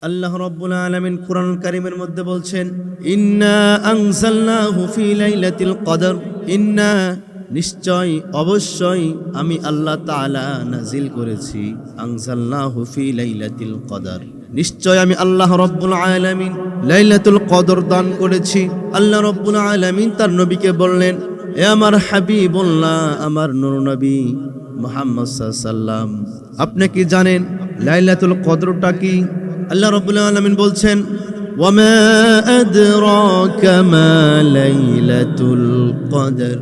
আল্লাহ রাব্বুল আলামিন কুরআন কারীমের মধ্যে বলছেন, ইন্না আনজালনাহু ফি লাইলাতিল কদর, ইন্না নিশ্চয় অবশ্যই আমি আল্লাহ তাআলা নাজিল করেছি, আনজালনাহু ফি লাইলাতিল কদর, নিশ্চয় আমি আল্লাহ রাব্বুল আলামিন লাইলাতুল কদর দান করেছি। আল্লাহ রাব্বুল আলামিন তার নবীকে বললেন, এ আমার হাবিবুল্লাহ, আমার নূর নবী মুহাম্মদ সাল্লাল্লাহু আলাইহি সাল্লাম, আপনি কি জানেন লাইলাতুল কদরটা কি? আল্লাহ রাব্বুল আলামিন বলছেন, ওয়ামা আদরাকা মা লাইলাতুল কদর,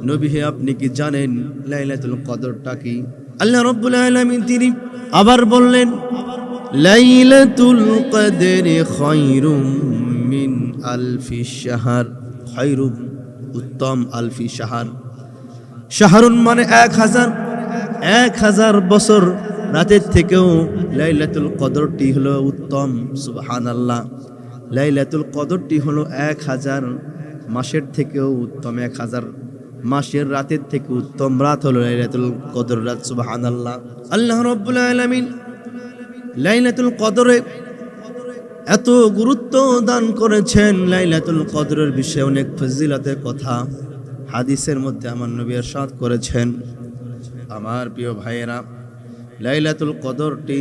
নবী হে আপনি কি জানেন লাইলাতুল কদরটা কি? আল্লাহ রাব্বুল আলামিন তিনি আবার বললেন, লাইলাতুল কদরি খায়রুম মিন আলফি শাহর, খায়রুম উত্তম, আলফি শাহর, শাহরুন মানে 1000 বছর রাতের থেকেও লাইলাতুল কদরটি হলো উত্তম। সুবহানাল্লাহ, লাইলাতুল কদরটি হলো 1000 মাসের থেকেও উত্তম, 1000 মাসের রাতের থেকে উত্তম রাত হলো লাইলাতুল কদর রাত। সুবহানাল্লাহ, আল্লাহ রাব্বুল আলামিন লাইলাতুল কদরে এত গুরুত্ব দান করেছেন। লাইলাতুল কদরের বিষয়ে অনেক ফজিলতের কথা হাদিসের মধ্যে আমার নবী ইরশাদ করেছেন। আমার প্রিয় ভাইয়েরা, লাইলাতুল কদরটি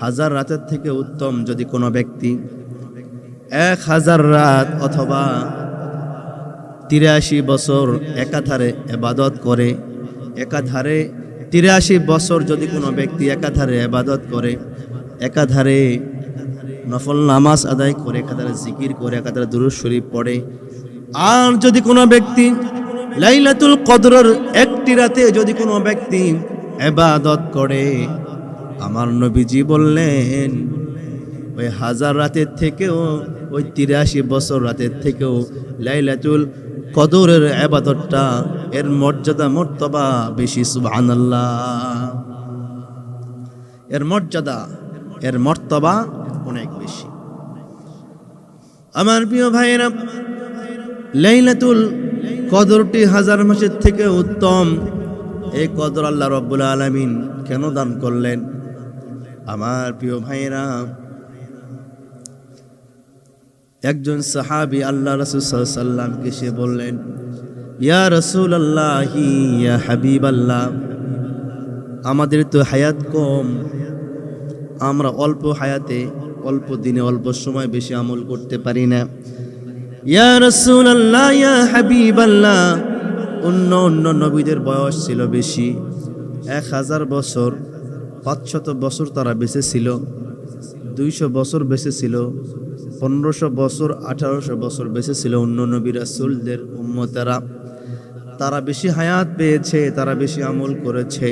1000 রাতের থেকে উত্তম। যদি কোনো ব্যক্তি 1000 রাত অথবা 83 বছর একাধারে ইবাদত করে, একাধারে 83 বছর যদি কোনো ব্যক্তি একাধারে ইবাদত করে, একাধারে নফল নামাজ আদায় করে, একাধারে জিকির করে, একাধারে দুরূদ শরীফ পড়ে, আর যদি কোনো ব্যক্তি লাইলাতুল কদরের একটি রাতে যদি কোনো ব্যক্তি ইবাদত করে, আমার নবীজি বললেন ওই 1000 রাতের থেকেও, ওই 83 বছর রাতের থেকেও লাইলাতুল কদরের ইবাদতটা এর মর্যাদা মর্তবা বেশি। সুবহানাল্লাহ, এর মর্যাদা, এর মর্তবা অনেক বেশি। আমার প্রিয় ভাইয়েরা, লাইলাতুল কদরটি 1000 মাসের থেকে উত্তম। এই কদর আল্লাহ রাব্বুল আলামিন কেন দান করলেন? আমার প্রিয় ভাইয়েরা, একজন সাহাবী আল্লাহ রাসূল সাল্লাল্লাহু আলাইহি সাল্লামকে সে বললেন, ইয়া রাসূলুল্লাহ, ইয়া হাবিবাল্লাহ, আমাদের তো হায়াত কম, আমরা অল্প হায়াতে, অল্প দিনে, অল্প সময় বেশি আমল করতে পারি না। ইয়া রাসূলুল্লাহ, ইয়া হাবিবাল্লাহ, অন্য নবীদের বয়স ছিল বেশি, 1000 বছর, 500 বছর তারা বেঁচে ছিল, 200 বছর বেঁচে ছিল, 1500 বছর, 1800 বছর বেঁচে ছিল অন্য নবী রাসূলদের উম্মতেরা। তারা বেশি হায়াত পেয়েছে, তারা বেশি আমল করেছে।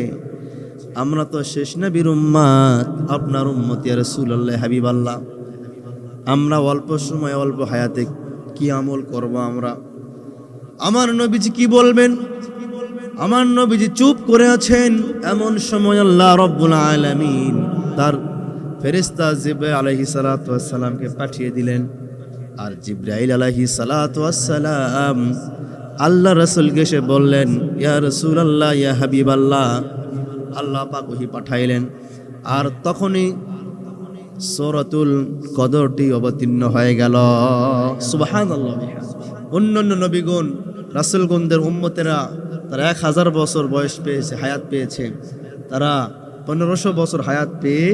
আমরা তো শেষ নবীর উম্মত, আপনার উম্মত ইয়া রাসূলুল্লাহ, হাবিবাল্লাহ, আমরা অল্প সময় অল্প হায়াতে কি আমল করব আমরা? আমার নবীজি কি বলবেন? আমার নবীজি চুপ করে আছেন। এমন সময় আল্লাহ রাব্বুল আলামিন তার ফেরেশতা জিবরাইল আলাইহিস সালাতু ওয়াস সালামকে পাঠিয়ে দিলেন। আর জিবরাইল আলাইহিস সালাতু ওয়াস সালাম আল্লাহ রাসূলকে এসে বললেন, ইয়া রাসূলুল্লাহ, ইয়া হাবিবাল্লাহ, আল্লাহ পাক ওহী পাঠাইলেন। আর তখনই সূরাতুল কদরটি অবতীর্ণ হয়ে গেল। সুবহানাল্লাহ। অন্যান্য নবীগণ, রাসূলগণদের উম্মতেরা তারা 1000 বছর বয়স পেয়েছে, হায়াত পেয়েছে। তারা 1500 বছর হায়াত পেয়ে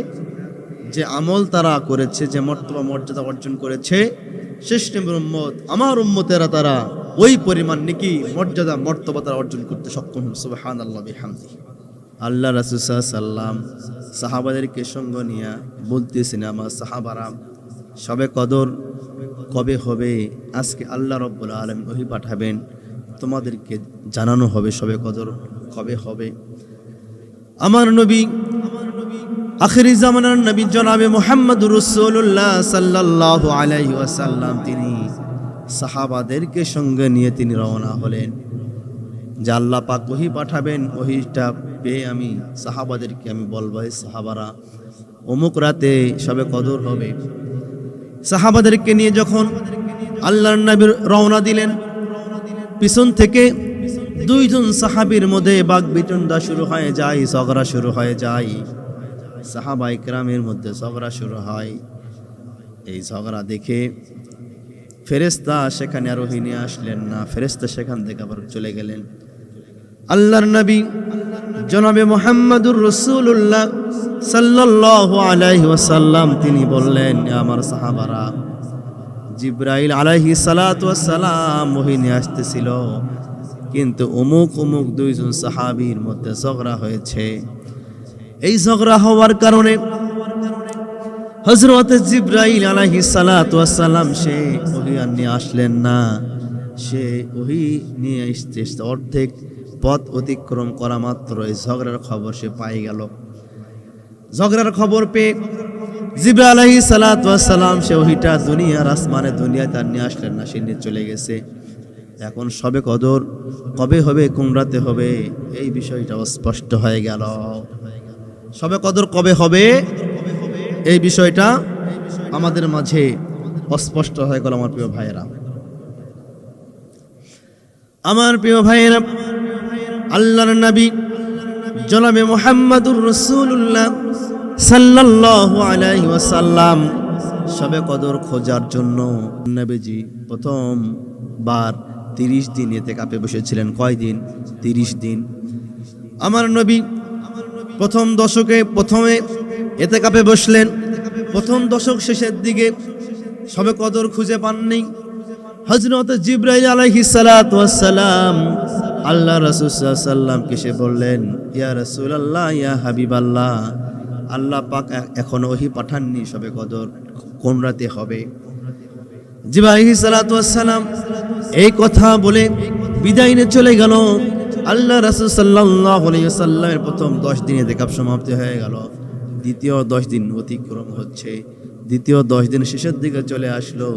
যে আমল তারা করেছে, যে মর্তবা মর্যাদা অর্জন করেছে, শেষ নবীর উম্মত আমার উম্মতেরা তারা ওই পরিমাণ নেকি মর্যাদা মর্তবা তারা অর্জন করতে সক্ষম হল। সুবহানাল্লাহ বিহামদিহি। আল্লাহ রাসূল সাল্লাল্লাহু আলাইহি সাল্লাম সাহাবাদেরকে সঙ্গ নিয়ে বলতেছেন, আমার সাহাবারা, শবে কদর কবে হবে? আজকে আল্লাহ রাব্বুল আলামিন ওহী পাঠাবেন, তোমাদেরকে জানানো হবে শবে কদর কবে হবে। আমার নবী, আখিরি জামানার নবী জনাবে মুহাম্মদুর রাসূলুল্লাহ সাল্লাল্লাহু আলাইহি ওয়াসাল্লাম, তিনি সাহাবাদেরকে সঙ্গে নিয়ে তিনি রওনা হলেন যে আল্লাহ পাক ওহী পাঠাবেন। ওহীটা পেয়ে আমি সাহাবাদেরকে আমি বলবো, সাহাবারা অমুক রাতে শবে কদর হবে। সাহাবাদেরকে নিয়ে যখন আল্লাহর নবী রওনা দিলেন, পিছন থেকে 2 জন সাহাবীর মধ্যে বাকবিতণ্ডা শুরু হয়ে যায়, ঝগড়া শুরু হয়ে যায়। সাহাবা ইকরামের মধ্যে ঝগড়া শুরু হয়। এই ঝগড়া দেখে ফেরেশতা সেখানে আর ওহী নিয়ে আসলেন না, ফেরেশতা সেখান থেকে আবার চলে গেলেন। আল্লাহর নবী জনাবে মুহাম্মদুর রাসূলুল্লাহ সাল্লাল্লাহু আলাইহি ওয়াসাল্লাম তিনি বললেন, আমার সাহাবারা, জিবরাইল আলাইহিস সালাতু ওয়াস সালাম ওহী নিয়ে আসতেছিল, কিন্তু অমুক অমুক দুইজন সাহাবীর মধ্যে ঝগড়া হয়েছে। এই ঝগড়া হওয়ার কারণে হযরত জিবরাইল আলাইহিস সালাতু ওয়াস সালাম সে ওহী আর নিয়ে আসলেন না। সে ওহী নিয়ে আসতে অর্ধেক পথ অতিক্রম করা মাত্র এই ঝগড়ার খবর সে পাই গেল। ঝগড়ার খবর পেয়ে জিবরাইল আলাইহিস সালাতু ওয়াস সালাম সে ওহীটা দুনিয়ার আসমানে দুনিয়ায় তার নিয়ে আসলেন না, সে নিয়ে চলে গেছে। এখন সবে কদর কবে হবে, কোন রাতে হবে, এই বিষয়টা স্পষ্ট হয়ে গেল। সবে কদর কবে হবে এই বিষয়টা আমাদের মাঝে অস্পষ্ট হয়ে গেল। আমার প্রিয় ভাইয়েরা, আমার প্রিয় ভাইয়েরা, আল্লাহর নবী জনাবে মুহাম্মদুর রাসূলুল্লাহ সাল্লাল্লাহু আলাইহি ওয়াসাল্লাম সবে কদর খোঁজার জন্য নবীজি প্রথমবার 30 দিন ইতিকাফে বসেছিলেন। কয়দিন? 30 দিন। আমার নবী প্রথম দশকে প্রথমে ইতিকাফে বসলেন। প্রথম দশক শেষের দিকে সবে কদর খুঁজে পাননি। হযরত জিবরাইল আলাইহিস সালাতু ওয়াস সালাম আল্লাহ রাসূল সাল্লাল্লাহু আলাইহি ওয়াসাল্লামকে সে বললেন, ইয়া রাসূলুল্লাহ, ইয়া হাবিবাল্লাহ, আল্লাহ পাক এখনো ওহী পাঠাননি, সবে কদর কোন রাতে হবে? জিবরাইল আলাইহিস সালাতু ওয়াস সালাম এই কথা বলে বিদায় নিয়ে চলে গেল। আল্লাহ রাসূল সাল্লাল্লাহু আলাইহি ওয়াসাল্লামের প্রথম 10 দিনে ইতিকাফ সমাপ্তি হয়ে গেল। দ্বিতীয় 10 দিন অতিক্রম হচ্ছে। দ্বিতীয় 10 দিন শেষের দিকে চলে আসলো।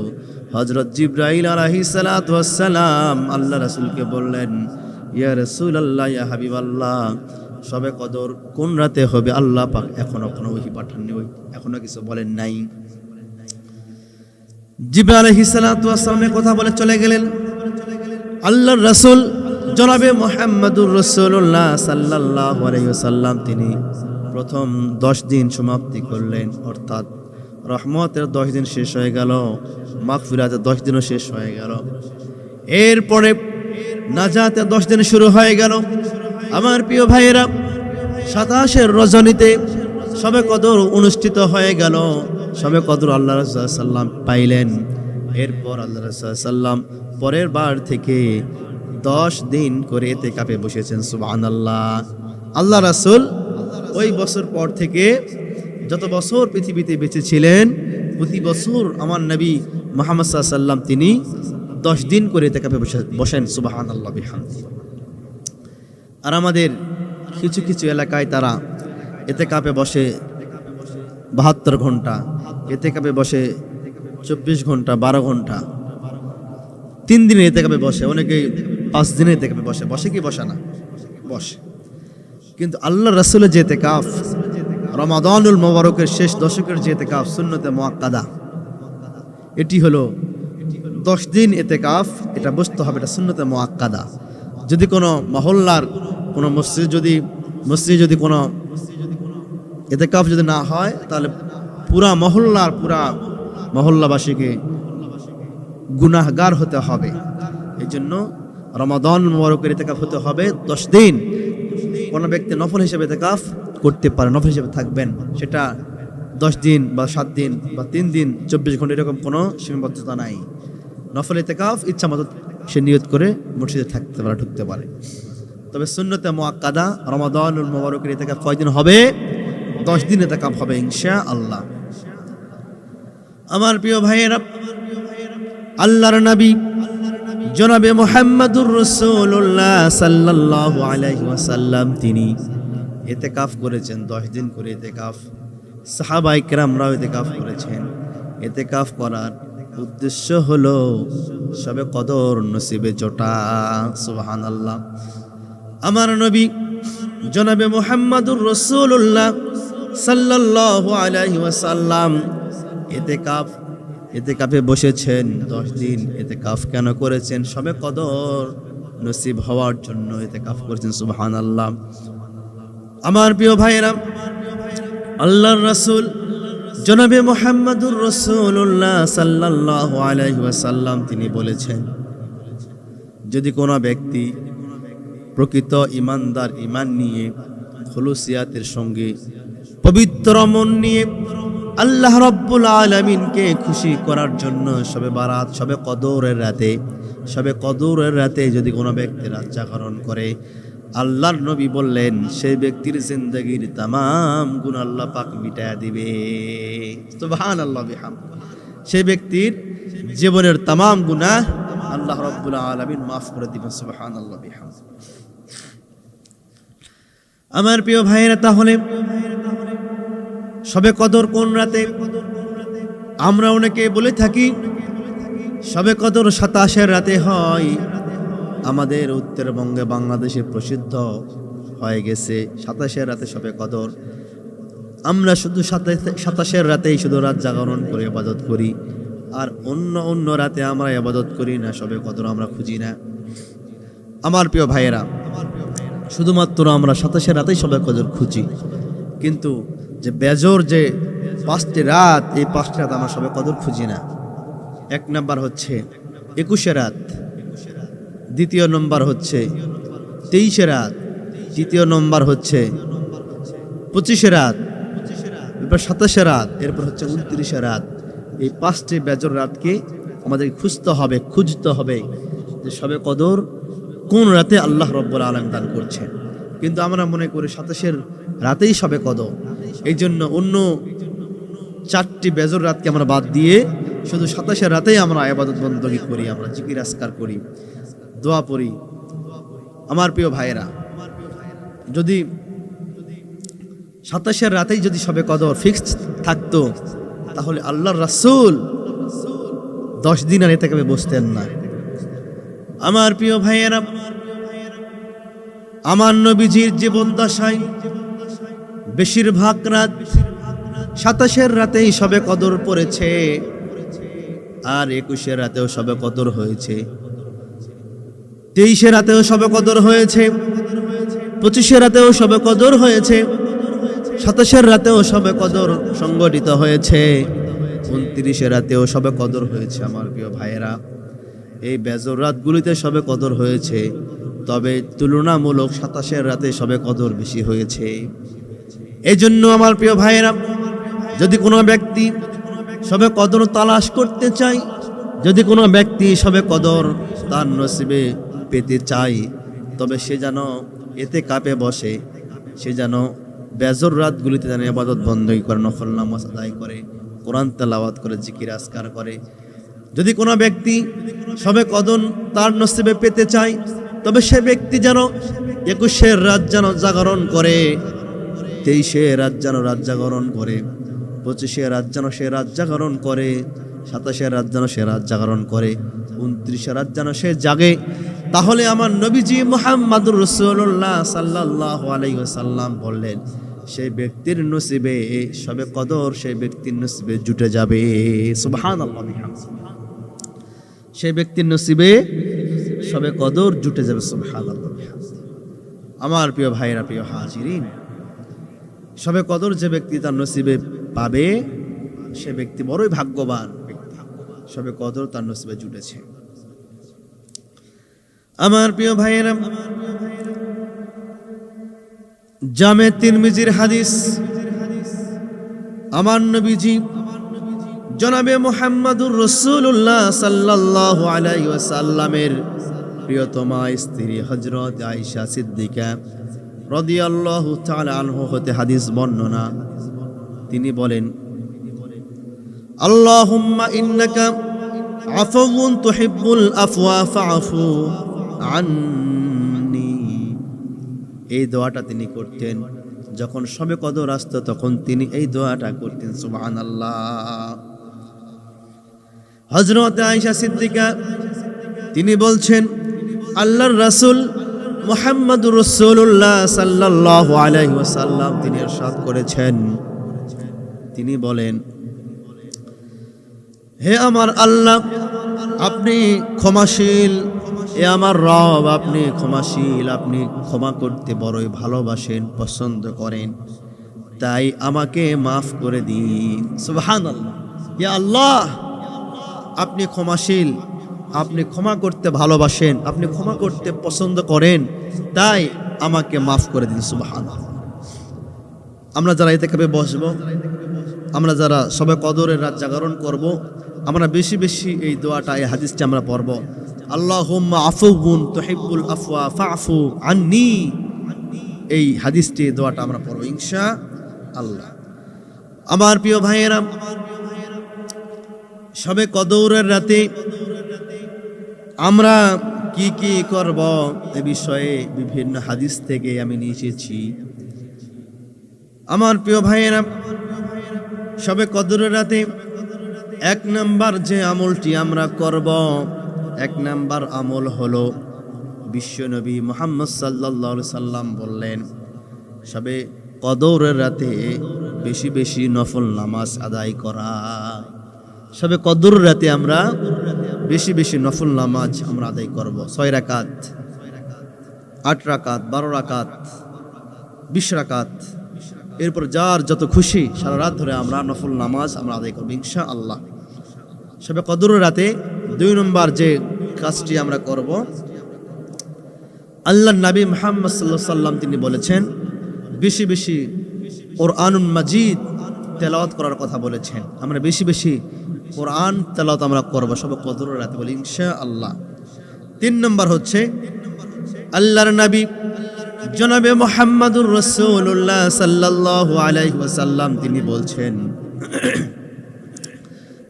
হযরত জিবরাইল আলাইহিস সালাতু ওয়াস সালাম আল্লাহ রাসূলকে বললেন, ইয়া রাসূলুল্লাহ, ইয়া হাবিবাল্লাহ, সবে কদর কোন রাতে হবে? আল্লাহ পাক এখনো কোনো ওহী পাঠাননি, এখনো কিছু বলেন নাই। জিবরাইল আলাইহিস সালাতু ওয়াস সালামের কথা বলে চলে গেলেন। আল্লাহর রাসূল জনাবে মুহাম্মদুর রাসূলুল্লাহ সাল্লাল্লাহু আলাইহি ওয়াসাল্লাম তিনি প্রথম 10 দিন সমাপ্তি করলেন, অর্থাৎ রহমতের 10 দিন শেষ হয়ে গেল, মাগফিরাতের 10 দিনও শেষ হয়ে গেল। এরপরে নাজাতের 10 দিন শুরু হয়ে গেল। আমার প্রিয় ভাইয়েরা, 27 রজনীতে সবে কদর অনুষ্ঠিত হয়ে গেল। সবে কদর আল্লাহ রাসূল সাল্লাল্লাহু আলাইহি ওয়াসাল্লাম পাইলেন। এরপর আল্লাহ রাসূল সাল্লাল্লাহু আলাইহি ওয়াসাল্লাম পরের বার থেকে 10 দিন করে ইতিকাফে বসেছেন। সুবহানাল্লাহ। আল্লাহ রাসূল ওই বছর পর থেকে যত বছর পৃথিবীতে বেঁচে ছিলেন, প্রতি বছর আমার নবী মুহাম্মদ সাল্লাল্লাহু আলাইহি ওয়াসাল্লাম তিনি 10 দিন করে ইতিকাফে বসেন। সুবহানাল্লাহ বিহামদিহি। আর আমাদের কিছু কিছু এলাকায় তারা ইতিকাফে বসে 72 ঘন্টা, ইতিকাফে বসে 24 ঘন্টা, 12 ঘন্টা, 3 দিনে ইতিকাফে বসে, অনেকেই 5 দিনে ইতিকাফে বসে। বসে কি বসে না? বসে। কিন্তু আল্লাহর রাসূলের যে ইতিকাফ, রমাদানুল মুবারকের শেষ দশকের যে ইতিকাফ, সুন্নতে মুআক্কাদা, এটি হলো 10 দিন ইতিকাফ। এটা বুঝতে হবে, এটা সুন্নতে মুআক্কাদা। যদি কোনো মহল্লার কোনো মসজিদ যদি কোনো ইতিকাফ যদি না হয়, তাহলে পুরা মহল্লাবাসীকে গুনাহগার হতে হবে। এই জন্য রমাদান মুবারকের ইতিকাফ হতে হবে 10 দিন। কোনো ব্যক্তি নফল হিসেবে ইতিকাফ করতে পারে, নফল হিসেবে থাকবেন, সেটা 10 দিন বা 7 দিন বা 3 দিন 24 ঘন্টা, এরকম কোনো সীমাবদ্ধতা নাই। নফল ইতিকাফ ইচ্ছা মতো সে নিয়ত করে মসজিদে থাকতে পারে, ঢুকতে পারে। তবে সুন্নতে মুআক্কাদা রমাদানুল মুবারকের ইতিকাফ কয়দিন হবে? 10 দিন ইতিকাফ হবে ইনশাআল্লাহ। আমার প্রিয় ভাইয়েরা, আল্লাহর নবী জনাবে মুহাম্মদুর রাসূলুল্লাহ সাল্লাল্লাহু আলাইহি ওয়াসাল্লাম তিনি ইতিকাফ করেছেন 10 দিন করে ইতিকাফ। সাহাবায়ে কেরামরাও ইতিকাফ করেছেন। ইতিকাফ করার উদ্দেশ্য হলো সবে কদর নসিবে জোটা। সুবহানাল্লাহ। আমার নবী জনাবে মুহাম্মদুর রাসূলুল্লাহ সাল্লাল্লাহু আলাইহি ওয়াসাল্লাম ইতিকাফে বসেছেন 10 দিন। ইতিকাফ কেন করেছেন? সবে কদর নসিব হওয়ার জন্য ইতিকাফ করেছেন। সুবহানাল্লাহ। আমার প্রিয় ভাইয়েরা, আল্লাহর রাসূল জনাবে মুহাম্মদুর রাসূলুল্লাহ সাল্লাল্লাহু আলাইহি ওয়াসাল্লাম তিনি বলেছেন, যদি কোনো ব্যক্তি প্রকৃত ইমানদার ইমান নিয়ে খুলুসিয়াতের সঙ্গে পবিত্র মন নিয়ে আল্লাহ রাব্বুল আলামিনকে খুশি করার জন্য শবে বারাত শবে কদরের রাতে যদি কোনো ব্যক্তি রাত জাগরণ করে, আল্লাহর নবী বললেন সেই ব্যক্তির জিন্দেগীর তামাম গুনাহ আল্লাহ পাক মিটায়া দিবে। সুবহানাল্লাহ বিহামদিহি। সেই ব্যক্তির জীবনের তামাম গুনাহ আল্লাহ রাব্বুল আলামিন মাফ করে দিবেন। সুবহানাল্লাহ বিহামদিহি। আমার প্রিয় ভাইয়েরা, তাহলে শবে কদর কোন রাতে? আমরা অনেকে বলে থাকি শবে কদর 27 রাতে হয়। আমাদের উত্তরবঙ্গে বাংলাদেশে প্রসিদ্ধ হয়ে গেছে 27 রাতে শবে কদর। আমরা শুধু 27 রাতেই শুধু রাত জাগরণ করে ইবাদত করি, আর অন্য রাতে আমরা ইবাদত করি না, শবে কদর আমরা খুঁজি না। আমার প্রিয় ভাইয়েরা, শুধুমাত্র আমরা 27 রাতেই শবে কদর খুঁজি, কিন্তু যে বেজর যে 5টি রাত, এই 5টি রাত আমরা শবে কদর খুঁজি না। এক নাম্বার হচ্ছে 21 রাত, দ্বিতীয় নম্বর হচ্ছে 23 রাত, তৃতীয় নম্বর হচ্ছে 25 রাত, এরপর 27 রাত, এরপর হচ্ছে 29 রাত। এই 5টি বেজর রাতকে আমাদের খুঁজতে হবে যে শবে কদর কোন রাতে আল্লাহ রাব্বুল আলামিন দান করছেন। কিন্তু আমরা মনে করি 27 রাতেই শবে কদর, এই জন্য অন্য 4টি বেজর রাতকে আমরা বাদ দিয়ে শুধু 27 রাতেই আমরা ইবাদত বندگی করি, আমরা জিকির আজকার করি, দোয়া পড়ি। আমার প্রিয় ভাইয়েরা, যদি 27 রাতেই যদি শবে কদর ফিক্সড থাকতো, তাহলে আল্লাহর রাসূল 10 দিন আর ইতিকাফে বসতেন না। আমার প্রিয় ভাইয়েরা, আমার নবীজির জীবন দশায় বেশিরভাগ রাত 27 রাতেই শবে কদর পড়েছে, আর 21 রাতেও শবে কদর হয়েছে, 23 রাতেও শবে কদর হয়েছে, 25 রাতেও শবে কদর হয়েছে, 27 রাতেও শবে কদর সংগঠিত হয়েছে, 29 রাতেও শবে কদর হয়েছে। আমার প্রিয় ভাইয়েরা, এই বেজর রাতগুলিতে শবে কদর হয়েছে, তবে তুলনামূলক 27 রাতে শবে কদর বেশি হয়েছে। এই জন্য আমার প্রিয় ভাইয়েরা, যদি কোনো ব্যক্তি শবে কদর তালাশ করতে চায়, যদি কোনো ব্যক্তি শবে কদর তার নসিবে পেতে চায়, তবে সে যেন ইতিকাফে বসে, সে যেন বেজর রাতগুলিতে যেন ইবাদত বندگی করে, নফল নামাজ আদায় করে, কোরআন তেলাওয়াত করে, জিকির আজকার করে। যদি কোনো ব্যক্তি শবে কদর তার নসিবে পেতে চায়, তবে সে ব্যক্তি যেন 21 রাত যেন জাগরণ করে, 23 রাত যেন রাত জাগরণ করে, 25 রাত যেন সে রাত জাগরণ করে, 27 রাত যেন সে রাত জাগরণ করে, 29 রাত যেন সে জাগে। তাহলে আমার নবীজি মুহাম্মদুর রাসূলুল্লাহ সাল্লাল্লাহু আলাইহি ওয়াসাল্লাম বললেন, সেই ব্যক্তির নসিবে শবে কদর সেই ব্যক্তির নসিবে জুটে যাবে। সুবহানাল্লাহ বিহামদিহি। সেই ব্যক্তির নসিবে শবে কদর জুটে যাবে। সুবহানাল্লাহ বিহামদিহি। আমার প্রিয় ভাইরা, প্রিয় হাজিরিন, শবে কদর যে ব্যক্তি তার নসিবে পাবে, সে ব্যক্তি বড়ই ভাগ্যবান ব্যক্তি, শবে কদর তার নসিবে জুটেছে। আমার প্রিয় ভাইয়েরা, জামে তিরমিজির হাদিস, আমার নবীজি জনাবে মুহাম্মদুর রাসূলুল্লাহ সাল্লাল্লাহু আলাইহি ওয়াসাল্লামের প্রিয়তমা স্ত্রী হযরত আয়েশা সিদ্দিকা রাদিয়াল্লাহু তাআলা আনহা হতে হাদিস বর্ণনা। তিনি বলেন, আল্লাহুম্মা ইন্নাকা আফুউন তুহিব্বুল আফওয়া ফাআফু আন্নি। এই দোয়াটা তিনি করতেন যখন শবে কদর আসতো, তখন তিনি এই দোয়াটা করতেন। সুবহানাল্লাহ। হযরত আয়েশা সিদ্দিকা তিনি বলছেন, আল্লাহর রাসূল মুহাম্মদুর রাসূলুল্লাহ সাল্লাল্লাহু আলাইহি ওয়াসাল্লাম তিনি ইরশাদ করেছেন, তিনি বলেন, হে আমার আল্লাহ, আপনি ক্ষমাশীল, এ আমার রব, আপনি ক্ষমাশীল, আপনি ক্ষমা করতে বড়ই ভালোবাসেন, পছন্দ করেন। তাই আমাকে মাফ করে দিন। সুবহানাল্লাহ। ইয়া আল্লাহ, আপনি ক্ষমাশীল, আপনি ক্ষমা করতে ভালোবাসেন, আপনি ক্ষমা করতে পছন্দ করেন, তাই আমাকে মাফ করে দিন। সুবহানাল্লাহ। আমরা যারা ইতিকাফে বসবো, আমরা যারা সবে কদরের রাত জাগরণ করব, আমরা বেশি বেশি এই দোয়াটা, এই হাদিসটা আমরা পড়ব। আল্লাহুম্মা আফুউন তুহিব্বুল আফওয়া ফাফু আন্নি। এই হাদিসটি, দোয়াটা আমরা পড়ব ইনশাআল্লাহ। আমার প্রিয় ভাইয়েরা, সবে কদরের রাতে আমরা কি কি করব এ বিষয়ে বিভিন্ন হাদিস থেকে আমি নিয়ে এসেছি। আমার প্রিয় ভাইয়েরা, সবে কদরের রাতে 1 নাম্বার যে আমলটি আমরা করব, 1 নাম্বার আমল হলো বিশ্বনবী মুহাম্মদ সাল্লাল্লাহু আলাইহি সাল্লাম বললেন, সবে কদরের রাতে বেশি বেশি নফল নামাজ আদায় করা। সবে কদরের রাতে আমরা বেশি বেশি নফল নামাজ আমরা আদায় করব। 6 রাকাত, 8 রাকাত, 12 রাকাত, 20 রাকাত, এরপর যার যত খুশি সারা রাত ধরে আমরা নফল নামাজ আমরা আদায় করব ইনশাআল্লাহ। সবে কদরের রাতে 2 নম্বর যে কাজটি আমরা করব, আল্লাহর নবী মুহাম্মদ সাল্লাল্লাহু আলাইহি সাল্লাম তিনি বলেছেন, বেশি বেশি কোরআনুল মাজিদ তেলাওয়াত করার কথা বলেছেন। আমরা বেশি বেশি কোরআন তেলাওয়াত আমরা করব সবে কদরের রাতে বলি ইনশাআল্লাহ। 3 নম্বর হচ্ছে আল্লাহর নবী জনাবে মুহাম্মদুর রাসূলুল্লাহ সাল্লাল্লাহু আলাইহি ওয়াসাল্লাম তিনি বলছেন,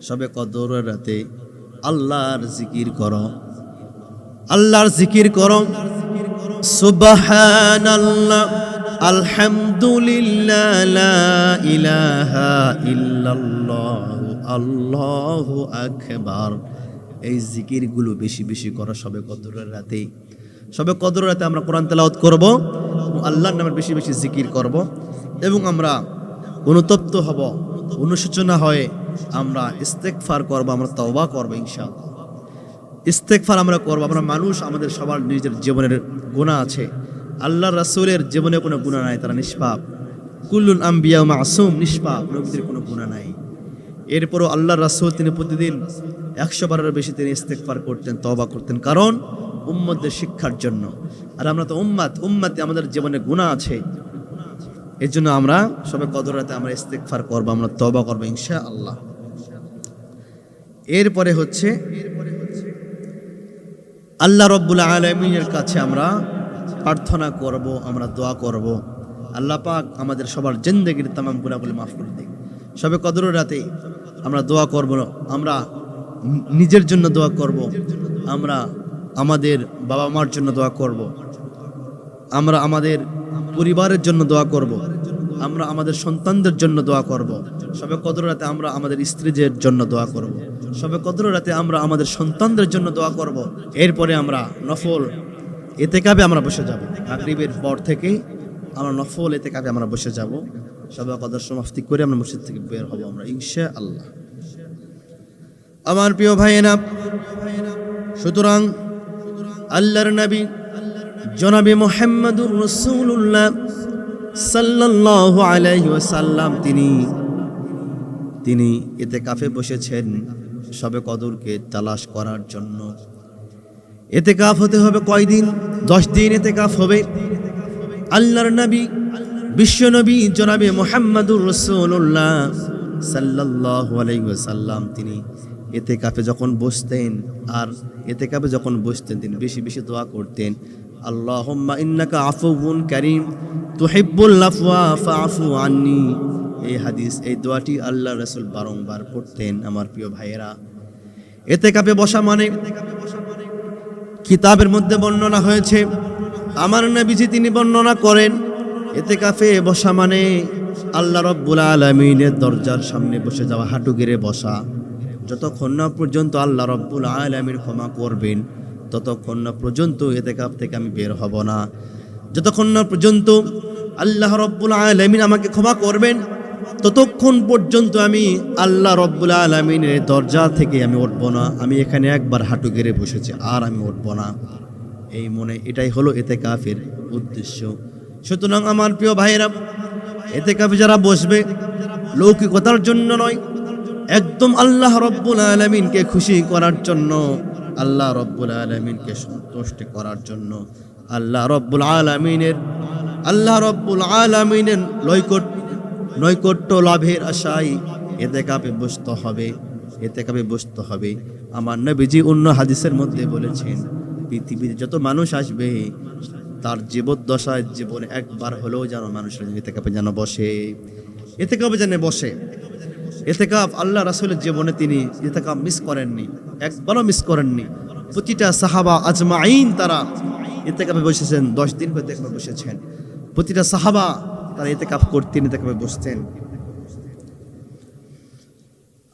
সবে কদরের রাতে আল্লাহর জিকির করো, আল্লাহর জিকির করো। সুবহানাল্লাহ, আলহামদুলিল্লাহ, লা ইলাহা ইল্লাল্লাহ, আল্লাহু আকবার। এই জিকিরগুলো বেশি বেশি করো সবে কদরের রাতে। সবে কদরের রাতে আমরা কোরআন তেলাওয়াত করব, আল্লাহর নামের বেশি বেশি জিকির করব, এবং আমরা অনুতপ্ত হব, অনুশোচনা হয়ে আমরা ইস্তেগফার করব, আমরা তওবা করব ইনশাআল্লাহ। ইস্তেগফার আমরা করব। আমরা মানুষ, আমাদের সবার নিজের জীবনের গুনাহ আছে। আল্লাহর রাসূলের জীবনে কোনো গুনাহ নাই, তারা নিষ্পাপ। কুল্লুল আম্বিয়া মাসুম, নিষ্পাপ, নবীদের কোনো গুনাহ নাই। এরপরও আল্লাহর রাসূল তিনি প্রতিদিন 100 বারের বেশি তিনি ইস্তেগফার করতেন, তওবা করতেন, কারণ উম্মতদের শিক্ষার জন্য। আর আমরা তো উম্মতে আমাদের জীবনে গুনাহ আছে, এর জন্য আমরা সবে কদর রাতে আমরা ইস্তেগফার করব, আমরা তওবা করব ইনশাআল্লাহ। এরপরে হচ্ছে আল্লাহ রাব্বুল আলামিনের কাছে আমরা প্রার্থনা করব, আমরা দোয়া করব, আল্লাহ পাক আমাদের সবার জিন্দেগির তামাম গুনাহগুলো মাফ করে দিন। সবে কদরের রাতে আমরা দোয়া করব, আমরা নিজের জন্য দোয়া করব, আমরা আমাদের বাবা মার জন্য দোয়া করব, আমরা আমাদের পরিবারের জন্য দোয়া করব, আমরা আমাদের সন্তানদের জন্য দোয়া করব। সবে কদর রাতে আমরা আমাদের স্ত্রীদের জন্য দোয়া করব, সবে কদর রাতে আমরা আমাদের সন্তানদের জন্য দোয়া করব। এরপরে আমরা নফল ইতিকাফে আমরা বসে যাব। মাগরিবের পর থেকে আমরা নফল ইতিকাফে আমরা বসে যাব। সবে কদর সমাপ্তি করে আমরা মসজিদ থেকে বের হব আমরা ইনশাআল্লাহ। আমার প্রিয় ভাইয়েরা, সুতরাং আল্লাহর নবী জনাবে মুহাম্মদুর রাসূলুল্লাহ সাল্লাল্লাহু আলাইহি ওয়াসাল্লাম তিনি ইতিকাফে বসেছেন সবে কদরকে তালাশ করার জন্য। ইতিকাফ হতে হবে কয়দিন? 10 দিন ইতিকাফ হবে। আল্লাহর নবী বিশ্বনবী জনাবে মুহাম্মদুর রাসূলুল্লাহ সাল্লাল্লাহু আলাইহি ওয়াসাল্লাম তিনি ইতিকাফে যখন বসতেন, আর ইতিকাফে যখন বসতেন তিনি বেশি বেশি দোয়া করতেন, আল্লাহুম্মা ইন্নাকা আফুউন কারীম তুহিব্বুল আফওয়া ফাআফু আন্নি। এই হাদিস, এই দোয়াটি আল্লাহর রাসূল বারংবার পড়তেন। আমার প্রিয় ভাইয়েরা, ইতিকাফে বসা মানে কিতাবের মধ্যে বর্ণনা হয়েছে, আমার নবীজি তিনি বর্ণনা করেন, ইতিকাফে বসা মানে আল্লাহ রাব্বুল আলামিনের দরজার সামনে বসে যাওয়া, হাঁটু গেড়ে বসা। যতক্ষণ না পর্যন্ত আল্লাহ রাব্বুল আলামিন ক্ষমা করবেন, ততক্ষণ না পর্যন্ত ইতিকাফ থেকে আমি বের হব না। যতক্ষণ না পর্যন্ত আল্লাহ রাব্বুল আলামিন আমাকে ক্ষমা করবেন, ততক্ষণ পর্যন্ত আমি আল্লাহ রাব্বুল আলামিনের দরজা থেকে আমি উঠব না। আমি এখানে একবার হাঁটু গেড়ে বসেছি, আর আমি উঠব না। এই মনে, এটাই হলো ইতিকাফের উদ্দেশ্য। সুতরাং আমার প্রিয় ভাইয়েরা, ইতিকাফে যারা বসবে লৌকিকতার জন্য নয়, একদম আল্লাহ রাব্বুল আলামিনকে খুশি করার জন্য, আল্লাহ রাব্বুল আলামিনকে সন্তুষ্ট করার জন্য, আল্লাহ রাব্বুল আলামিনের নৈকট্য লাভের আশায় ইতিকাফে বসতে হবে। আমার নবীজি অন্য হাদিসের মধ্যে বলেছেন, পৃথিবীতে যত মানুষ আসবে তার জীবদ্দশায় জীবনে একবার হলেও যেন মানুষের ইতিকাফে যেন বসে। ইতিকাফ আল্লাহ রাসূলের জীবনে তিনি ইতিকাফ মিস করেননি, একবারও মিস করেননি। প্রতিটা সাহাবা আজমাইন তারা ইতিকাফে বসেছেন, 10 দিন ইতিকাফে বসেছেন। প্রতিটা সাহাবা তারা ইতিকাফ করতেন, ইতিকাফে বসতেন।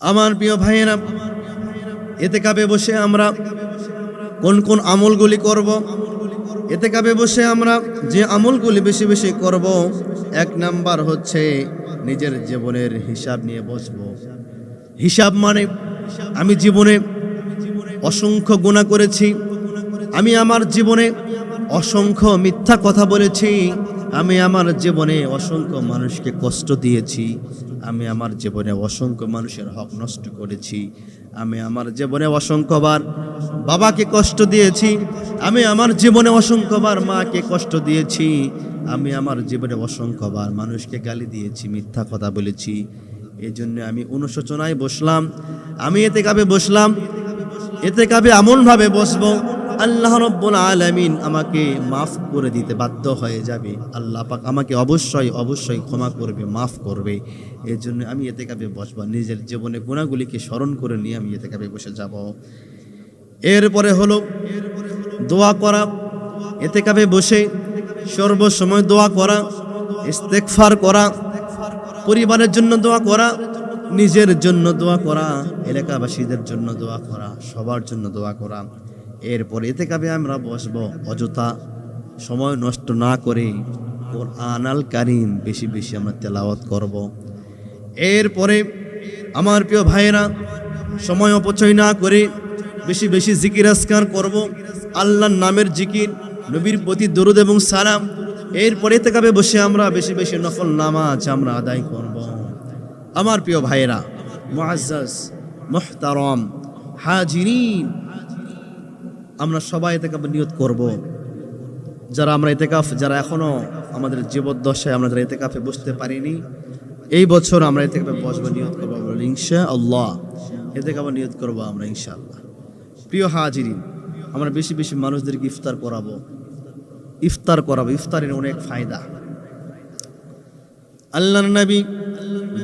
আমার প্রিয় ভাইয়েরা, ইতিকাফে বসে আমরা কোন কোন আমলগুলি করব? ইতিকাফে বসে আমরা যে আমলগুলি বেশি বেশি করব, 1 নাম্বার হচ্ছে নিজের জীবনের হিসাব নিয়ে বসব। হিসাব মানে আমি জীবনে অসংখ্য গুনাহ করেছি, আমি আমার জীবনে অসংখ্য মিথ্যা কথা বলেছি, আমি আমার জীবনে অসংখ্য মানুষকে কষ্ট দিয়েছি, আমি আমার জীবনে অসংখ্য মানুষের হক নষ্ট করেছি, আমি আমার জীবনে অসংখ্যবার বাবাকে কষ্ট দিয়েছি, আমি আমার জীবনে অসংখ্যবার মাকে কষ্ট দিয়েছি, আমি আমার জীবনে অসংখ্যবার মানুষকে গালি দিয়েছি, মিথ্যা কথা বলেছি। এই জন্য আমি অনুশোচনায় বসলাম, আমি ইতিকাফে বসলাম। ইতিকাফে এমনভাবে বসবো আল্লাহ রাব্বুল আলামিন আমাকে মাফ করে দিতে বাধ্য হয়ে যাবে। আল্লাহ পাক আমাকে অবশ্যই ক্ষমা করবে, মাফ করবে। এই জন্য আমি ইতিকাফে বসবো, নিজের জীবনে গুনাহগুলিকে স্মরণ করে নিয়ে আমি ইতিকাফে বসে যাব। এরপরে হলো দোয়া করা। ইতিকাফে বসে সর্বসময় দোয়া করা, ইস্তেগফার করা, পরিবারের জন্য দোয়া করা, নিজের জন্য দোয়া করা, এলাকাবাসীদের জন্য দোয়া করা, সবার জন্য দোয়া করা। এরপরে ইতিকাফে আমরা বসবো, অযথা সময় নষ্ট না করে কোরআন আল কারীম বেশি বেশি আমরা তেলাওয়াত করব। এরপরে আমার প্রিয় ভাইয়েরা, সময় অপচয় না করে বেশি বেশি জিকির আজকার করব, আল্লাহর নামের জিকির, নবীর প্রতি দরুদ এবং সালাম। এরপরে ইতিকাফে বসে আমরা বেশি বেশি নফল নামাজ আমরা আদায় করব। আমার প্রিয় ভাইয়েরা, মুআজ্জাজ মুহতারাম হাজিরিন, আমরা সবাই ইতিকাফে নিয়ত করব। যারা এখনো আমাদের জীবদ্দশায় আমরা যারা ইতিকাফে বসতে পারিনি, এই বছর আমরা ইতিকাফে বসবো, নিয়ত করবো ইনশাআল্লাহ। ইতিকাফে নিয়ত করবো আমরা ইনশাআল্লাহ। প্রিয় হাজিরিন, আমরা বেশি বেশি মানুষদেরকে ইফতার করাবো। ইফতারের অনেক ফায়দা। আল্লাহর নবী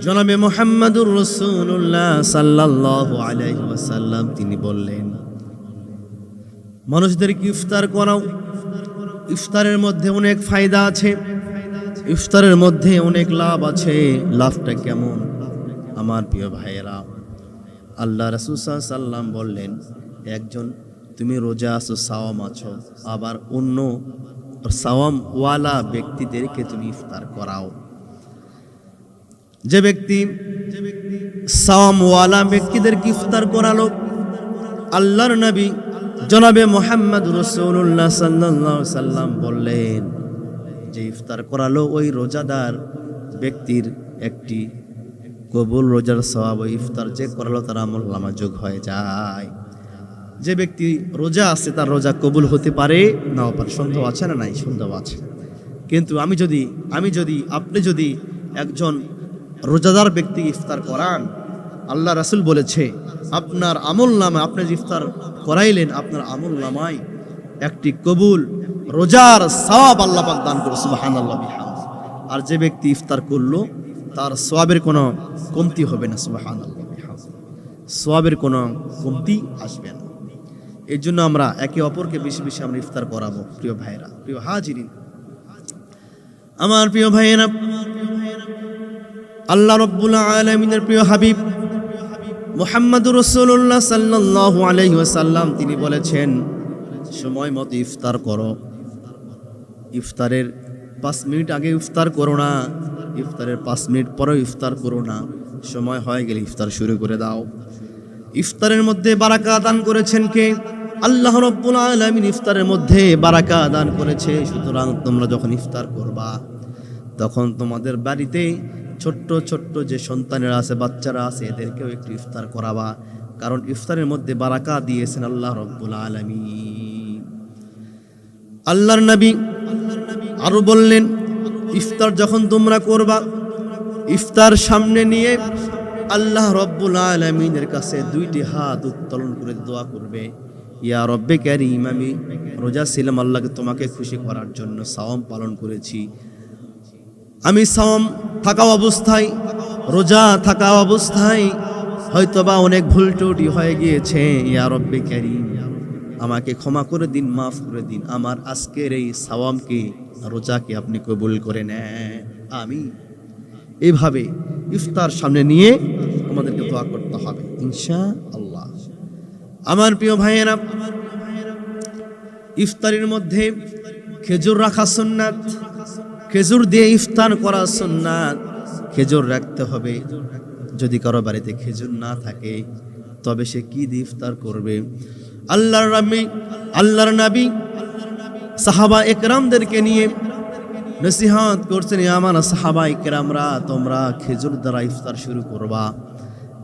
জনাবে মুহাম্মদুর রাসূলুল্লাহ সাল্লাল্লাহু আলাইহি ওয়াসাল্লাম তিনি বললেন, মানুষদেরকে ইফতার করাও। ইফতারের মধ্যে অনেক ফায়দা আছে, ইফতারের মধ্যে অনেক লাভ আছে। লাভটা কেমন? আমার প্রিয় ভাইয়েরা, আল্লাহ রাসূল সাল্লাল্লাহু আলাইহি ওয়াসাল্লাম বললেন, একজন তুমি রোজা আছো, সাওয়াম আছো, আবার অন্য সাওয়ামওয়ালা ব্যক্তিদেরকে তুমি ইফতার করাও। যে ব্যক্তি সাওয়ামওয়ালা ব্যক্তিদেরকে ইফতার করালো, আল্লাহর নবী জনাবে মুহাম্মদ রাসূলুল্লাহ সাল্লাল্লাহু আলাইহি ওয়াসাল্লাম বললেন, যে ইফতার করালো ওই রোজাদার ব্যক্তির একটি কবুল রোজার সওয়াব, ওই ইফতার যে করালো তার আমলনামা যোগ হয়ে যায়। যে ব্যক্তি রোজা আছে তার রোজা কবুল হতে পারে, নাও পারে। সন্দেহ আছে না? নাই, সন্দেহ আছে। কিন্তু আপনি যদি একজন রোজাদার ব্যক্তি ইফতার করান, আল্লাহ রাসূল বলেছে আপনার আমলনামা, আপনি যে ইফতার করাইলেন আপনার আমলনামায় একটি কবুল রোজার সওয়াব আল্লাহ পাক দান করে, সুবহানাল্লাহ বিহামদিহি। আর যে ব্যক্তি ইফতার করলো তার সওয়াবের কোনো কমতি হবে না, সুবহানাল্লাহ বিহামদিহি। সওয়াবের কোনো কমতি আসবে না। এই জন্য আমরা একে অপরকে বেশি বেশি আমরা ইফতার করাবো। প্রিয় ভাইয়েরা, প্রিয় হাজিরিন, আমার প্রিয় ভাইয়েরা, আল্লাহ রাব্বুল আলামিনের প্রিয় হাবিব মুহাম্মদুর রাসূলুল্লাহ সাল্লাল্লাহু আলাইহি ওয়াসাল্লাম তিনি বলেছেন, সময় মতো ইফতার করো। ইফতারের 5 মিনিট আগে ইফতার করো না, ইফতারের 5 মিনিট পরেও ইফতার করো না। সময় হয়ে গেলে ইফতার শুরু করে দাও। ইফতারের মধ্যে বারাকা দান করেছেন কে? আল্লাহ রাব্বুল আলামিন ইফতারের মধ্যে বারাকা দান করেছে। সুতরাং তোমরা যখন ইফতার করবা তখন তোমাদের বাড়িতে ছোট্ট ছোট্ট যে সন্তানেরা আছে, বাচ্চারা আছে, এদেরকেও একটু ইফতার করাবা, কারণ ইফতারের মধ্যে বারাকাত দিয়েছেন আল্লাহ রাব্বুল আলামিন। আল্লাহর নবী আরো বললেন, ইফতার যখন তোমরা করবা, ইফতার সামনে নিয়ে আল্লাহ রাব্বুল আলামিনের কাছে দুইটি হাত উত্তোলন করে দোয়া করবে, ইয়া রব্বে কারীম, আমি রোজা ছিলাম আল্লাহকে তোমাকে খুশি করার জন্য সাওম পালন করেছি। আমি সাওম থাকা অবস্থায়, রোজা থাকা অবস্থায় হয়তোবা অনেক ভুল ত্রুটি হয়ে গিয়েছে, ইয়া রব্বে কারীম আমাকে ক্ষমা করে দিন, মাফ করে দিন, আমার আজকের এই সাওমকে, রোজাকে আপনি কবুল করে নেন, আমি এইভাবে ইফতার সামনে নিয়ে আমাদেরকে দোয়া করতে হবে ইনশাআল্লাহ। আমার প্রিয় ভাইয়েরা, ইফতারের মধ্যে খেজুর রাখা সুন্নাত, খেজুর দিয়ে ইফতার করা সুন্নাত, খেজুর রাখতে হবে। যদি কারো বাড়িতে খেজুর না থাকে তবে সে কি দিয়ে ইফতার করবে? আল্লাহর নবী সাহাবা একরামদেরকে নিয়ে নসিহত করছেন, আমার সাহাবা একরামরা, তোমরা খেজুর দ্বারা ইফতার শুরু করবা।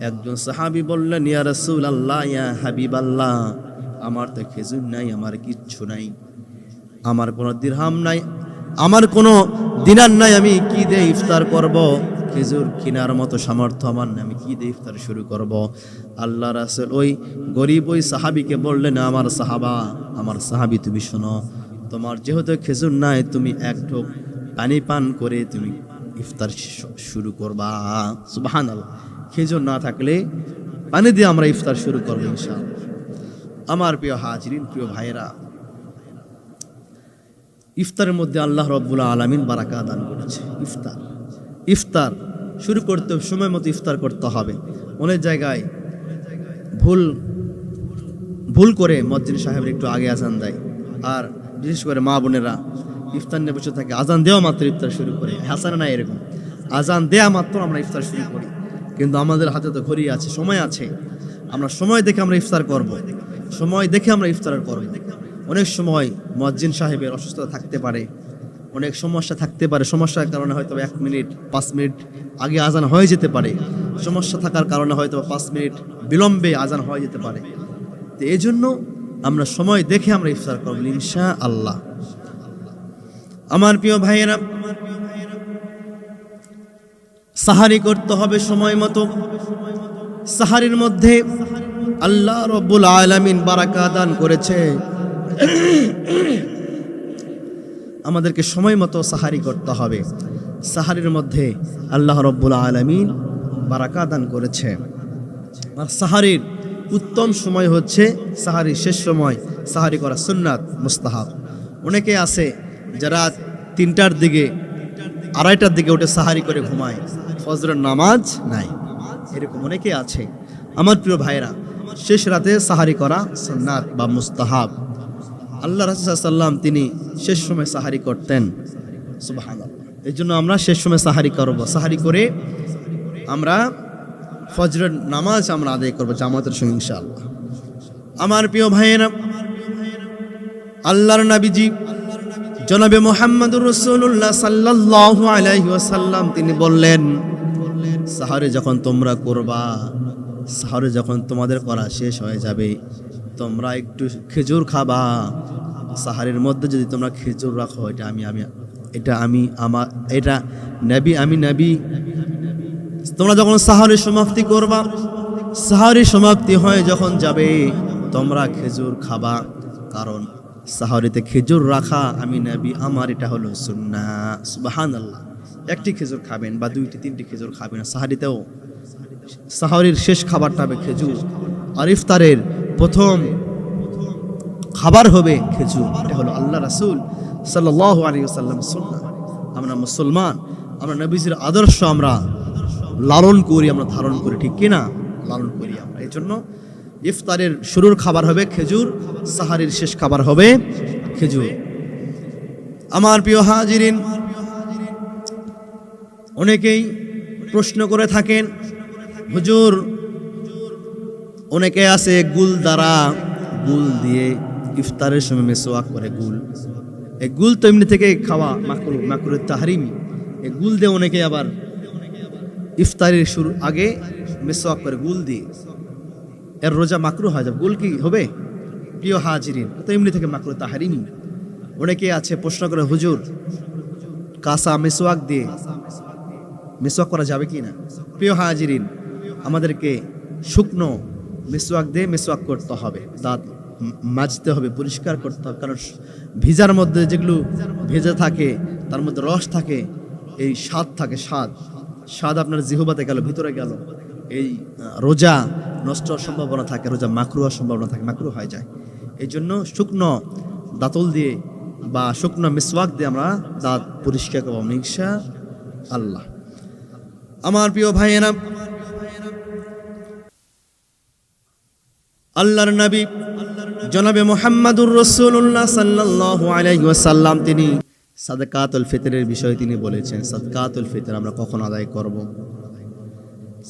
একজন সাহাবী বললেন, ইয়া রাসূলুল্লাহ, ইয়া হাবিবাল্লাহ, আমার তো খেজুর নাই, আমার কিচ্ছু নাই, আমার কোনো দিরহাম নাই, আমার কোনো দিনার নাই, আমি কি দিয়ে ইফতার করব? খেজুর কেনার মতো সামর্থ্য আমার না, আমি কি দিয়ে ইফতার শুরু করব? আল্লাহ রাসূল ওই গরিব ওই সাহাবীকে বললেন, আমার সাহাবী, তুমি শোনো, তোমার যেহেতু খেজুর নাই, তুমি এক ঢোক পানি পান করে তুমি ইফতার শুরু করবা। সুবহানাল্লাহ। খেজুর না থাকলে পানি দিয়ে আমরা ইফতার শুরু করব ইনশাআল্লাহ। আমার প্রিয় হাজিরিন, প্রিয় ভাইরা, ইফতারের মধ্যে আল্লাহ রাব্বুল আলামিন বারাকা দান করেছে। ইফতার শুরু করতে সময় মতো ইফতার করতে হবে। অনেক জায়গায় ভুল করে মুয়াজ্জিন সাহেবের একটু আগে আজান দেয়, আর বিশেষ করে মা বোনেরা ইফতার নিয়ে বসে থাকে, আজান দেওয়া মাত্র ইফতার শুরু করে। হাসানা নাই এরকম, আজান দেয়া মাত্র আমরা ইফতার শুরু করি, কিন্তু আমাদের হাতে তো ঘড়ি আছে, সময় আছে, আমরা সময় দেখে আমরা ইফতার করব, সময় দেখে আমরা ইফতার করব। অনেক সময় মুয়াজ্জিন সাহেবের অসুস্থতা থাকতে পারে, অনেক সমস্যা থাকতে পারে, সমস্যার কারণে হয়তো 1 মিনিট 5 মিনিট আগে আজান হয়ে যেতে পারে, সমস্যা থাকার কারণে হয়তো 5 মিনিট বিলম্বে আজান হয়ে যেতে পারে। তো এই জন্য আমরা সময় দেখে আমরা ইফতার করব ইনশাআল্লাহ। আমার প্রিয় ভাইয়েরা, সাহারি করতে হবে সময় মতো। সাহারির মধ্যে আল্লাহ রাব্বুল আলামিন বারাকা দান করেছে, আমাদেরকে সময় মতো সাহারি করতে হবে। সাহারির মধ্যে আল্লাহ রাব্বুল আলামিন বারাকা দান করেছে। আর সাহারির উত্তম সময় হচ্ছে সাহারির শেষ সময়। সাহারি করা সুন্নাত, মুস্তাহাব। অনেকে আছে যারা 3টার দিকে 2:30টার দিকে উঠে সাহারি করে ঘুমায়, ফজরের নামাজ নাই, এরকম অনেকে আছে। আমার প্রিয় ভাইরা, শেষ রাতে সাহারি করা সুন্নাত বা মুস্তাহাব। আল্লাহ রাসূল সাল্লাল্লাহু আলাইহি ওয়াসাল্লাম তিনি শেষ সময় সাহারি করতেন। সুবহানাল্লাহ। এই জন্য আমরা শেষ সময় সাহারি করব। সাহারি করে আমরা ফজরের নামাজ আমরা আদায় করব জামাতের সঙ্গে ইনশাআল্লাহ। আমার প্রিয় ভাইয়েরা, আল্লাহর নবীজি জনাবে মুহাম্মদুর রাসূলুল্লাহ সাল্লাল্লাহু আলাইহি ওয়াসাল্লাম তিনি বললেন, সাহারি যখন তোমরা করবা, সাহারি যখন তোমাদের করা শেষ হয়ে যাবে, তোমরা একটু খেজুর খাবা। সাহারির মধ্যে যদি তোমরা খেজুর রাখো, এটা নবী। তোমরা যখন সাহারির সমাপ্তি করবা, সাহারির সমাপ্তি হয়ে যখন যাবে, তোমরা খেজুর খাবা, কারণ সাহারিতে খেজুর রাখা আমি নবী, আমার এটা হলো সুন্নাহ। সুবহানাল্লাহ। একটি খেজুর খাবেন বা 2টি 3টি খেজুর খাবেন। সাহারিতেও সাহারির শেষ খাবারটা হবে খেজুর, আর ইফতারের প্রথম খাবার হবে খেজুর। এটা হলো আল্লাহ রাসূল সাল্লাল্লাহু আলাইহি ওয়াসাল্লাম সুন্নাহ। আমরা মুসলমান, আমরা নবীজির আদর্শ আমরা লালন করি, আমরা ধারণ করি, ঠিক কিনা? লালন করি আমরা। এই জন্য ইফতারের শুরুর খাবার হবে খেজুর, সাহারির শেষ খাবার হবে খেজুর। আমার প্রিয় হাজিরিন, অনেকেই প্রশ্ন করে থাকেন, হুজুর, অনেকে আছে গুল দিয়ে ইফতারের সময় মেসওয়াক করে। এই গুল তো এমনি থেকে খাওয়া মাকরুহ তাহরিমি, এই গুল দিয়ে অনেকে আবার ইফতারির শুরু আগে মিসওয়াক করে গুল দিয়ে, এর রোজা মাকরু হয়ে যাবে। গুল কি হবে? প্রিয় হাজিরিন, তো এমনি থেকে মাকরু তাহারিমি। অনেকে আছে প্রশ্ন করে, হুজুর কাঁচা মিসওয়াক দিয়ে মিসওয়াক করা যাবে কি না? প্রিয় হাজিরিন, আমাদেরকে শুকনো মিসওয়াক দিয়ে মিসওয়াক করতে হবে, দাঁত মাজতে হবে, পরিষ্কার করতে হবে। কারণ ভিজার মধ্যে যেগুলো ভেজে থাকে তার মধ্যে রস থাকে, এই স্বাদ থাকে, স্বাদ আপনার জিহবাতে গেল, ভিতরে গেল, এই রোজা নষ্ট হওয়ার সম্ভাবনা থাকে, রোজা মাকরু হওয়ার সম্ভাবনা থাকে, মাকরু হয়ে যায়। এই জন্য শুকনো দাঁতল দিয়ে বা শুকনো মিসওয়াক দিয়ে আমরা দাঁত পরিষ্কার করব ইনশাআল্লাহ। আমার প্রিয় ভাইয়েরা, আল্লাহর নবী জনাবে মুহাম্মাদুর রাসূলুল্লাহ সাল্লাল্লাহু আলাইহি ওয়াসাল্লাম তিনি সাদকাতুল ফিতরের বিষয়ে তিনি বলেছেন, সাদকাতুল ফিতর আমরা কখন আদায় করব?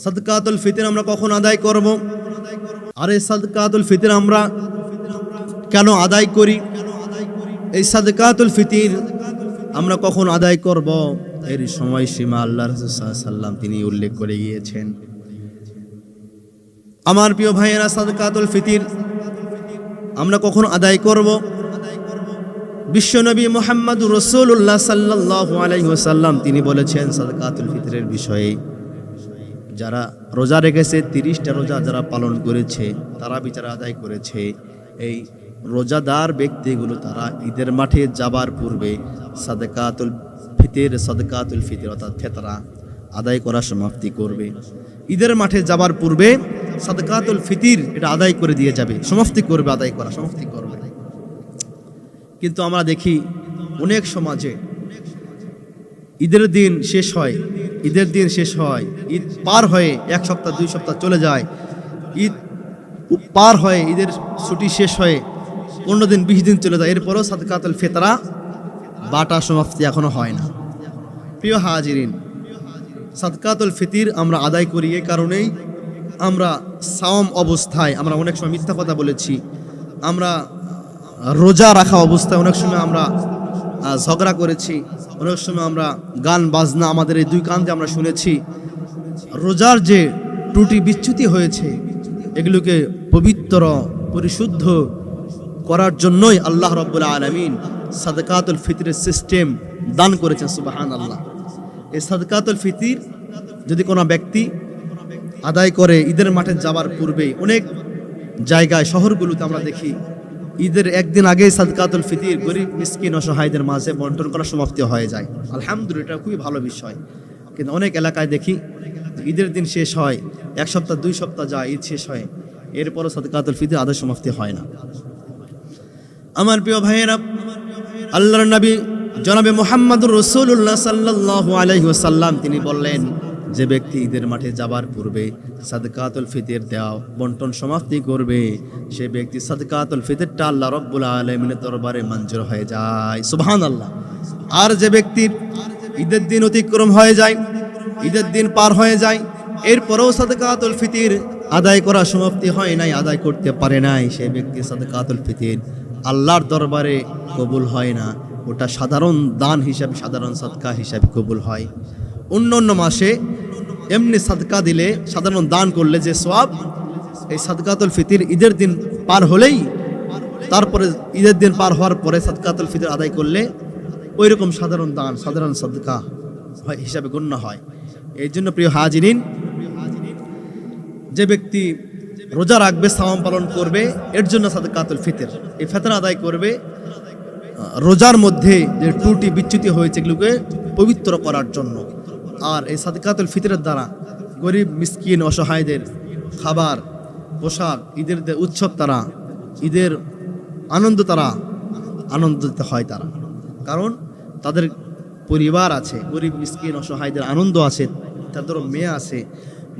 সাদকাতুল ফিতর আমরা কখন আদায় করব? আরে সাদকাতুল ফিতর আমরা কেন আদায় করি? এই সাদকাতুল ফিতর আমরা কখন আদায় করব এর সময়সীমা আল্লাহ রাসূল সাল্লাল্লাহু আলাইহি ওয়াসাল্লাম তিনি উল্লেখ করে গিয়েছেন। আমার প্রিয় ভাইয়েরা, সাদকাতুল ফিতর আমরা কখন আদায় করব? বিশ্বনবী মুহাম্মদুর রাসূলুল্লাহ সাল্লাল্লাহু আলাইহি ওয়াসাল্লাম তিনি বলেছেন সাদকাতুল ফিতরের বিষয়ে, যারা রোজা রেখেছে, 30টা রোজা যারা পালন করেছে, তারা বিচারা আদায় করেছে, এই রোজাদার ব্যক্তিগুলো তারা ঈদের মাঠে যাবার পূর্বে সাদকাতুল ফিতর অর্থাৎ ফিতরা আদায় করা সমাপ্তি করবে। ঈদের মাঠে যাবার পূর্বে সাদকাতুল ফিতর এটা আদায় করে দিয়ে যাবে, সমাপ্তি করবে, আদায় করা সমাপ্তি করবে। কিন্তু আমরা দেখি অনেক সমাজে ঈদের দিন শেষ হয়, ঈদ পার হয়ে 1 সপ্তাহ 2 সপ্তাহ চলে যায়, ঈদ পার হয়ে ঈদের ছুটি শেষ হয়ে 15 দিন 20 দিন চলে যায়, এরপরও সাদকাতুল ফিতরা বাটা সমাপ্তি এখনো হয় না। প্রিয় হাজিরিন, সাদকাতুল ফিতর আমরা আদায় করি এই কারণেই, আমরা সাওম অবস্থায় আমরা অনেক সময় মিথ্যা কথা বলেছি, আমরা রোজা রাখা অবস্থায় অনেক সময় আমরা ঝগড়া করেছি, অনেক সময় আমরা গান বাজনা আমাদের এই 2 কান দিয়ে আমরা শুনেছি। রোজার যে ত্রুটি বিচ্যুতি হয়েছে এগুলোকে পবিত্র পরিশুদ্ধ করার জন্যই আল্লাহ রাব্বুল আলামিন সাদকাতুল ফিতরের সিস্টেম দান করেছেন। সুবহানাল্লাহ। এই সাদকাতুল ফিতর যদি কোনো ব্যক্তি আদায় করে ঈদের মাঠে যাবার পূর্বে, অনেক জায়গায় শহরগুলোতে আমরা দেখি ঈদের একদিন আগেই সাদকাতুল ফিতর গরিব মিসকিন অসহায়দের মাঝে বন্টন করা সমাপ্তি হয়ে যায়। আলহামদুলিল্লাহ, এটা খুবই ভালো বিষয়। কিন্তু অনেক এলাকায় দেখি ঈদের দিন শেষ হয়, 1 সপ্তাহ 2 সপ্তাহ যায়, ঈদ শেষ হয়, এরপরও সাদকাতুল ফিতর আদায় সমাপ্তি হয় না। আমার প্রিয় ভাইয়েরা, আল্লাহর নবী জনাবে মুহাম্মদুর রাসূলুল্লাহ সাল্লাল্লাহু আলাইহি ওয়াসাল্লাম তিনি বললেন, যে ব্যক্তি ঈদের মাঠে যাবার পূর্বে সাদকাতুল ফিতর দেওয়া বন্টন সমাপ্তি করবে, সে ব্যক্তি সাদকাতুল ফিতরটা আল্লাহ রাব্বুল আলামিনের দরবারে মঞ্জুর হয়ে যায়। সুবহানাল্লাহ। আর যে ব্যক্তির ঈদের দিন অতিক্রম হয়ে যায়, ঈদের দিন পার হয়ে যায়, এরপরেও সাদকাতুল ফিতর আদায় করা সমাপ্তি হয় নাই, আদায় করতে পারে নাই, সে ব্যক্তি সাদকাতুল ফিতর আল্লাহর দরবারে কবুল হয় না। ওটা সাধারণ দান হিসাবে, সাধারণ সাদকা হিসাবে কবুল হয়। অন্য মাসে এমনি সাদকা দিলে, সাধারণ দান করলে যে সওয়াব, এই সাদকাতুল ফিতর ঈদের দিন পার হলেই, তারপরে ঈদের দিন পার হওয়ার পরে সাদকাতুল ফিতর আদায় করলে ওই রকম সাধারণ দান, সাধারণ সাদকা হিসাবে গণ্য হয়। এই জন্য প্রিয় হাজিরিন, যে ব্যক্তি রোজা রাখবে, সাওম পালন করবে, এর জন্য সাদকাতুল ফিতর, এই ফিতর আদায় করবে রোজার মধ্যে যে ত্রুটি বিচ্যুতি হয়েছে এগুলোকে পবিত্র করার জন্য। আর এই সাদকাতুল ফিতরের দ্বারা গরিব মিসকিন অসহায়দের খাবার, পোশাক, ঈদের উৎসব, তারা ঈদের আনন্দ, তারা আনন্দিত হয় তারা, কারণ তাদের পরিবার আছে, গরিব মিসকিন অসহায়দের আনন্দ আছে, তাদেরও মেয়ে আছে,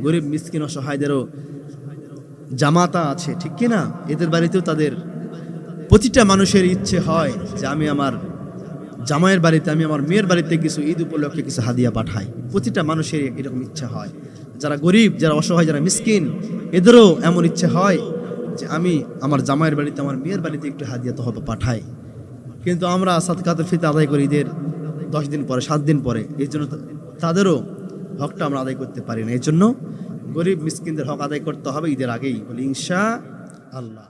গরিব মিসকিন অসহায়দেরও জামাতা আছে, ঠিক কিনা? এদের বাড়িতেও তাদের প্রতিটা মানুষের ইচ্ছে হয় যে আমি আমার জামাইয়ের বাড়িতে, আমি আমার মেয়ের বাড়িতে কিছু ঈদ উপলক্ষে কিছু হাদিয়া পাঠাই। প্রতিটা মানুষের এরকম ইচ্ছা হয়। যারা গরিব, যারা অসহায়, যারা মিসকিন, এদেরও এমন ইচ্ছে হয় যে আমি আমার জামাইয়ের বাড়িতে, আমার মেয়ের বাড়িতে একটু হাদিয়া তো হবে পাঠাই। কিন্তু আমরা সাদকাতুল ফিতর আদায় করি ঈদের 10 দিন পরে, 7 দিন পরে। এই জন্য তাদেরও হকটা আমরা আদায় করতে পারি না। এই জন্য গরিব মিসকিনদের হক আদায় করতে হবে ঈদের আগেই, বলি ইনশা আল্লাহ।